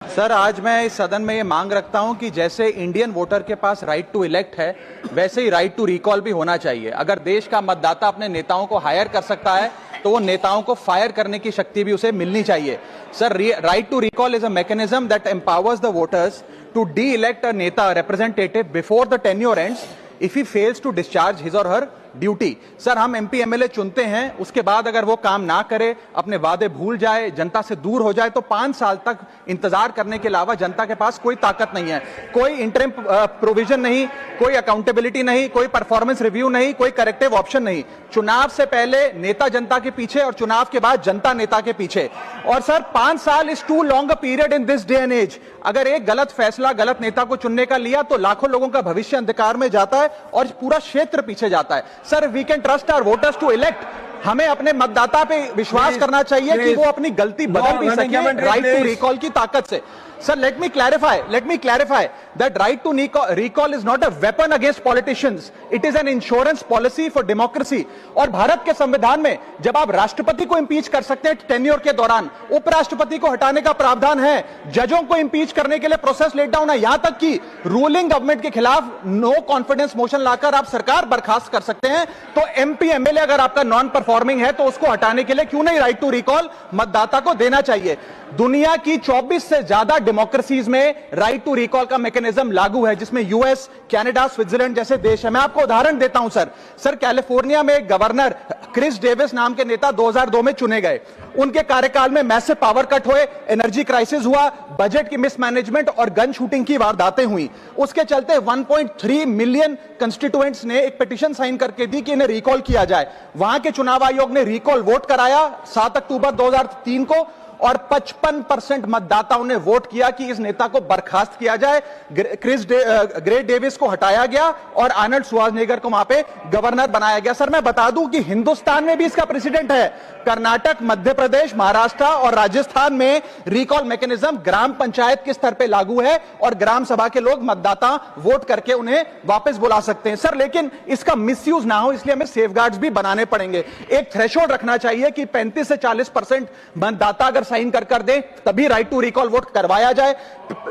Sir, आज मैं इस सदन में ये मांग रखता हूं कि जैसे इंडियन वोटर के पास राइट टू इलेक्ट है, वैसे ही राइट टू रिकॉल भी होना चाहिए। अगर देश का मतदाता अपने नेताओं को हायर कर सकता है, तो वो नेताओं को फायर करने की शक्ति भी उसे मिलनी चाहिए। Sir, right to recall is a mechanism that empowers the voters to de elect a neta representative before the tenure ends if he fails to discharge his or her duty. Sir, हम MP MLA चुनते हैं, उसके बाद अगर वो काम ना करे, अपने वादे भूल जाए, जनता से दूर हो जाए, तो 5 साल तक इंतजार करने के अलावा जनता के पास कोई ताकत नहीं है। कोई इंटरिम प्रोविजन नहीं, कोई अकाउंटेबिलिटी नहीं, कोई परफॉर्मेंस रिव्यू नहीं, कोई करेक्टिव ऑप्शन नहीं। चुनाव से पहले नेता जनता के पीछे और चुनाव के बाद जनता नेता के पीछे। और सर, 5 साल is too long a period in this day and age. अगर एक गलत फैसला गलत नेता को चुनने का लिया तो लाखों लोगों का भविष्य अंधकार में जाता है और पूरा क्षेत्र पीछे जाता है। Sir, we can trust our voters to elect. हमें अपने मतदाता पे विश्वास करना चाहिए कि वो अपनी गलती बदल भी सके राइट टू रिकॉल की ताकत से। Sir, let me clarify that right to recall is not a weapon against politicians. It is an insurance policy for democracy. और भारत के संविधान में जब आप राष्ट्रपति को इंपीच कर सकते हैं टेन्योर के दौरान, उपराष्ट्रपति को हटाने का प्रावधान है, जजों को इंपीच करने के लिए प्रोसेस लेट डाउन है, यहां तक कि रूलिंग गवर्नमेंट के खिलाफ नो कॉन्फिडेंस मोशन लाकर आप सरकार बर्खास्त कर सकते हैं। तो एमपी एमएलए अगर आपका नॉन परफॉर्मिंग है तो उसको हटाने के लिए क्यों नहीं राइट टू रिकॉल मतदाता को देना चाहिए। दुनिया की 24 से ज्यादा डेमोक्रेसीज में राइट टू रिकॉल का मैकेनिज्म लागू है, जिसमें यूएस, कनाडा, स्विट्जरलैंड जैसे देश है। मैं आपको उदाहरण देता हूं सर, कैलिफोर्निया में गवर्नर क्रिस डेविस नाम के नेता 2002 में चुने गए। उनके कार्यकाल में मैसिव पावर कट हुए, एनर्जी क्राइसिस हुआ, बजट की मिसमैनेजमेंट और गन शूटिंग की वारदातें हुई। उसके चलते 1.3 मिलियन कंस्टिट्यूएंट्स ने एक पिटीशन साइन करके दी कि इन्हें रिकॉल किया जाए। वहां के चुनाव आयोग ने रिकॉल वोट कराया 7 अक्टूबर 2003 को, और 55% मतदाताओं ने वोट किया कि इस नेता को बर्खास्त किया जाए। ग्रे डेविस को हटाया गया और आर्नल्ड श्वार्ज़नेगर को वहां पे गवर्नर बनाया गया। सर, मैं बता दूं कि हिंदुस्तान में भी इसका प्रेसिडेंट है। कर्नाटक, मध्य प्रदेश, महाराष्ट्र और राजस्थान में रिकॉल मैकेनिज्म ग्राम पंचायत के स्तर पे लागू है और ग्राम सभा के लोग मतदाता वोट करके उन्हें वापस बुला सकते हैं। सर, लेकिन इसका मिसयूज ना हो, इसलिए हमें सेफगार्ड्स भी बनाने पड़ेंगे। एक थ्रेशोल्ड रखना चाहिए कि 35 से 40% मतदाता अगर साइन कर दे तभी राइट टू रिकॉल वोट करवाया जाए।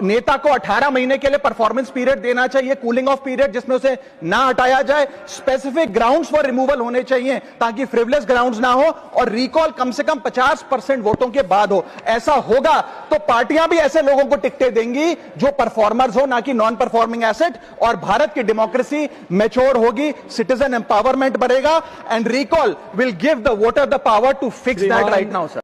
नेता को 18 महीने के लिए परफॉर्मेंस पीरियड देना चाहिए, कूलिंग ऑफ पीरियड, जिसमें उसे ना हटाया जाए। स्पेसिफिक ग्राउंड्स फॉर रिमूवल होने चाहिए ताकि फ्रिवलेस ग्राउंड्स ना हो, और रिकॉल कम से कम 50% वोटों के बाद हो। ऐसा होगा तो पार्टियां भी ऐसे लोगों को टिकटें देंगी जो परफॉर्मर्स हो, ना कि नॉन परफॉर्मिंग एसेट, और भारत की डेमोक्रेसी मैच्योर होगी, सिटीजन एम्पावरमेंट बढ़ेगा, and recall will give the voter the power to fix that right now. Sir,